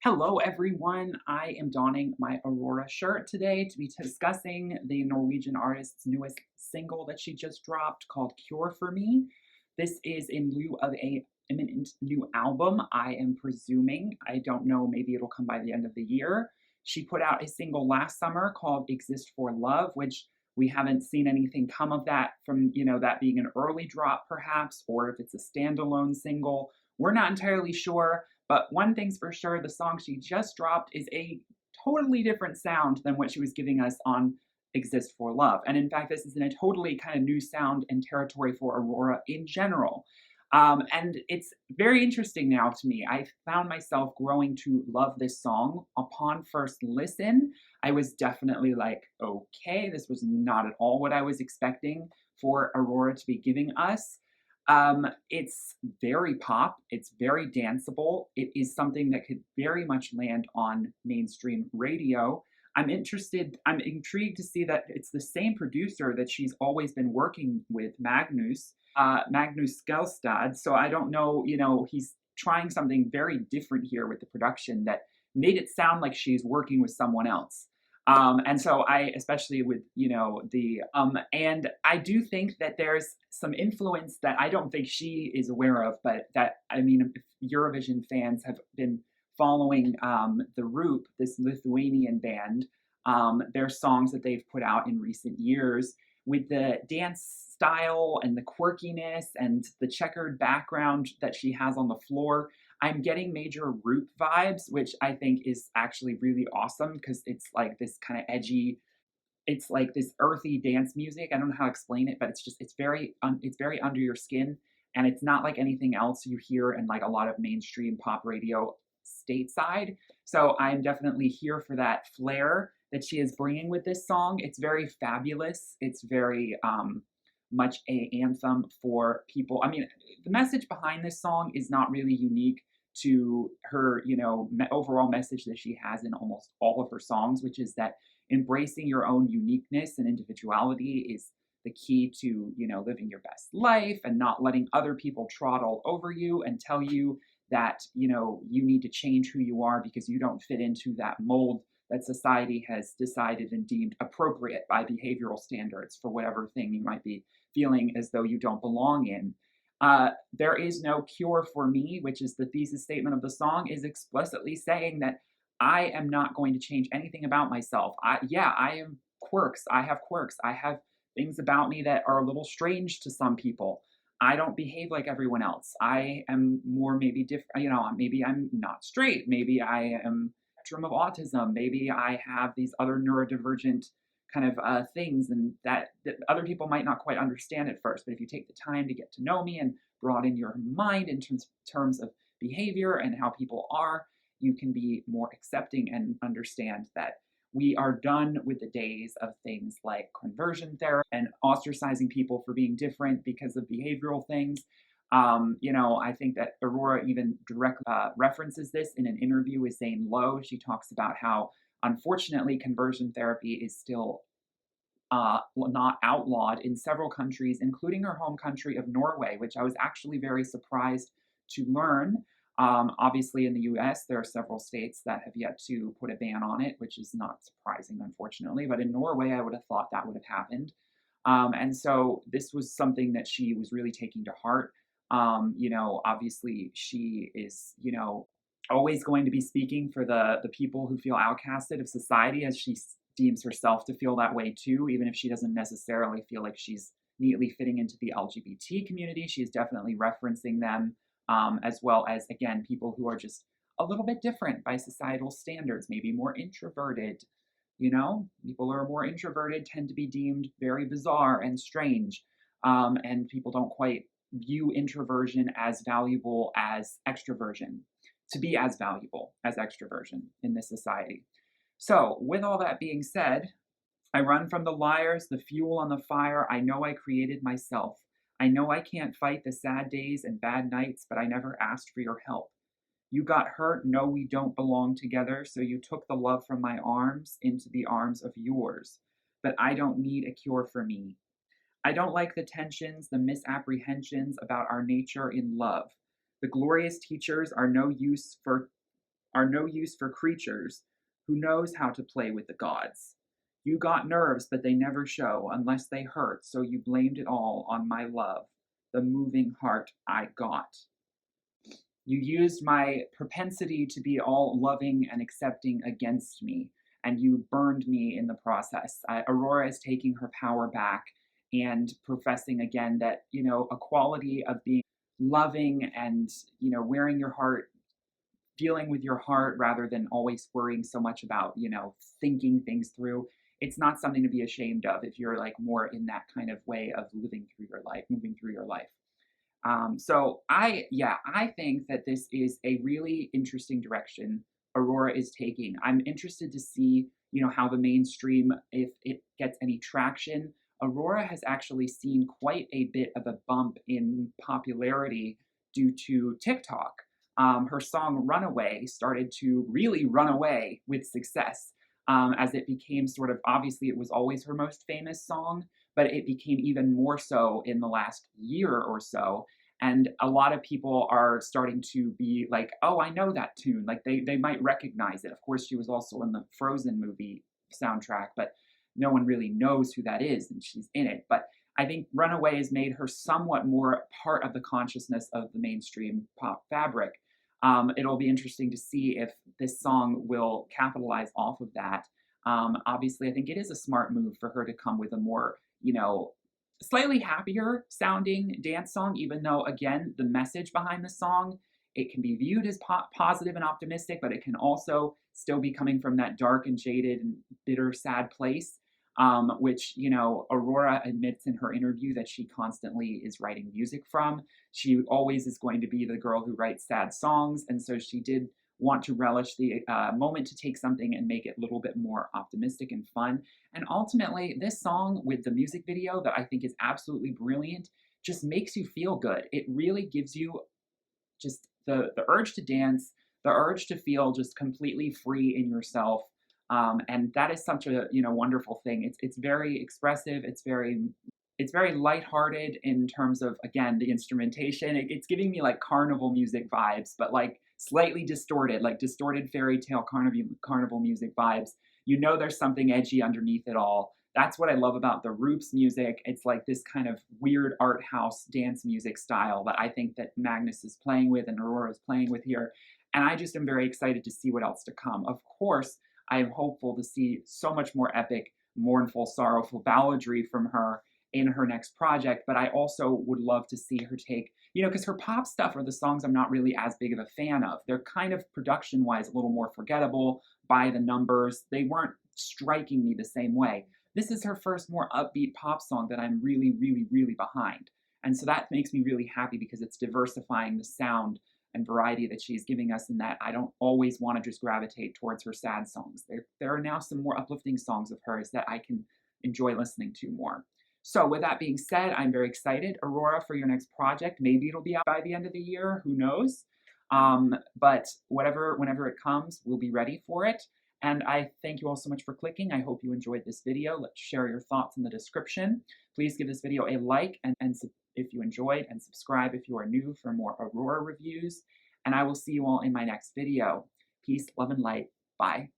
Hello, everyone. I am donning my Aurora shirt today to be discussing the Norwegian artist's newest single that she just dropped called Cure for Me. This is in lieu of a imminent new album, I am presuming. I don't know, maybe it'll come by the end of the year. She put out a single last summer called Exist for Love, which we haven't seen anything come of that from, that being an early drop perhaps, or if it's a standalone single. We're not entirely sure. But one thing's for sure, the song she just dropped is a totally different sound than what she was giving us on Exist for Love. And in fact, this is in a totally kind of new sound and territory for Aurora in general. And it's very interesting now to me. I found myself growing to love this song upon first listen. I was definitely like, okay, this was not at all what I was expecting for Aurora to be giving us. It's very pop, it's very danceable. It is something that could very much land on mainstream radio. I'm intrigued to see that it's the same producer that she's always been working with, Magnus Skelstad. So I don't know, he's trying something very different here with the production that made it sound like she's working with someone else. And so I, especially with, and I do think that there's some influence that I don't think she is aware of, but that, I mean, if Eurovision fans have been following the Roop, this Lithuanian band, their songs that they've put out in recent years with the dance style and the quirkiness and the checkered background that she has on the floor. I'm getting major Roop vibes, which I think is actually really awesome because it's like this kind of edgy, it's like this earthy dance music. I don't know how to explain it, but it's very under your skin, and it's not like anything else you hear in like a lot of mainstream pop radio stateside. So I'm definitely here for that flair that she is bringing with this song. It's very fabulous. It's very much a anthem for people. I mean, the message behind this song is not really unique to her, overall message that she has in almost all of her songs, which is that embracing your own uniqueness and individuality is the key to, living your best life and not letting other people trot all over you and tell you that, you need to change who you are because you don't fit into that mold that society has decided and deemed appropriate by behavioral standards for whatever thing you might be feeling as though you don't belong in. There is no cure for me, which is the thesis statement of the song, is explicitly saying that I am not going to change anything about myself. I am quirks. I have quirks. I have things about me that are a little strange to some people. I don't behave like everyone else. I am more maybe different, maybe I'm not straight. Maybe I am spectrum of autism. Maybe I have these other neurodivergent kind of things, and that other people might not quite understand at first. But if you take the time to get to know me and broaden your mind in terms of behavior and how people are, you can be more accepting and understand that we are done with the days of things like conversion therapy and ostracizing people for being different because of behavioral things. I think that Aurora even directly references this in an interview with Zane Lowe. She talks about how, unfortunately, conversion therapy is still not outlawed in several countries, including her home country of Norway, which I was actually very surprised to learn. Obviously, in the US, there are several states that have yet to put a ban on it, which is not surprising, unfortunately. But in Norway, I would have thought that would have happened. And so this was something that she was really taking to heart. Obviously, she is, always going to be speaking for the people who feel outcasted of society, as she deems herself to feel that way too, even if she doesn't necessarily feel like she's neatly fitting into the LGBT community. She is definitely referencing them, as well as, again, people who are just a little bit different by societal standards, maybe more introverted. People who are more introverted tend to be deemed very bizarre and strange, and people don't quite view introversion as valuable as extroversion, to be as valuable as extroversion in this society. So, with all that being said, I run from the liars, the fuel on the fire. I know I created myself. I know I can't fight the sad days and bad nights, but I never asked for your help. You got hurt. No, we don't belong together. So you took the love from my arms into the arms of yours. But I don't need a cure for me. I don't like the tensions, the misapprehensions about our nature in love. The glorious teachers are no use for are no use for creatures. Who knows how to play with the gods? You got nerves, but they never show unless they hurt, so you blamed it all on my love, the moving heart I got. You used my propensity to be all loving and accepting against me, and you burned me in the process. Aurora is taking her power back and professing again that, a quality of being loving and, wearing your heart, dealing with your heart rather than always worrying so much about, thinking things through. It's not something to be ashamed of if you're like more in that kind of way of living through your life, moving through your life. I think that this is a really interesting direction Aurora is taking. I'm interested to see, how the mainstream, if it gets any traction. Aurora has actually seen quite a bit of a bump in popularity due to TikTok. Her song Runaway started to really run away with success as it became sort of, obviously, it was always her most famous song, but it became even more so in the last year or so. And a lot of people are starting to be like, oh, I know that tune. Like they might recognize it. Of course, she was also in the Frozen movie soundtrack, but no one really knows who that is, and she's in it. But I think Runaway has made her somewhat more part of the consciousness of the mainstream pop fabric. It'll be interesting to see if this song will capitalize off of that. Obviously, I think it is a smart move for her to come with a more, slightly happier sounding dance song, even though, again, the message behind the song, it can be viewed as positive and optimistic, but it can also still be coming from that dark and jaded and bitter, sad place, which, Aurora admits in her interview that she constantly is writing music from. She always is going to be the girl who writes sad songs, and so she did want to relish the moment to take something and make it a little bit more optimistic and fun. And ultimately, this song with the music video that I think is absolutely brilliant just makes you feel good. It really gives you just the urge to dance, the urge to feel just completely free in yourself. And that is such a wonderful thing. It's very expressive. It's very lighthearted in terms of, again, the instrumentation. It's giving me like carnival music vibes, but like slightly distorted, like distorted fairy tale carnival music vibes. There's something edgy underneath it all. That's what I love about the Roops music. It's like this kind of weird art house dance music style that I think that Magnus is playing with and Aurora is playing with here. And I just am very excited to see what else to come. Of course, I am hopeful to see so much more epic, mournful, sorrowful balladry from her in her next project, but I also would love to see her take, because her pop stuff are the songs I'm not really as big of a fan of. They're kind of production-wise a little more forgettable, by the numbers. They weren't striking me the same way. This is her first more upbeat pop song that I'm really, really, really behind. And so that makes me really happy because it's diversifying the sound and variety that she's giving us, in that I don't always want to just gravitate towards her sad songs. There are now some more uplifting songs of hers that I can enjoy listening to more. So with that being said, I'm very excited, Aurora, for your next project. Maybe it'll be out by the end of the year, who knows? But whenever it comes, we'll be ready for it. And I thank you all so much for clicking. I hope you enjoyed this video. Let's share your thoughts in the description. Please give this video a like and if you enjoyed, and subscribe if you are new for more Aurora reviews. And I will see you all in my next video. Peace, love, and light. Bye.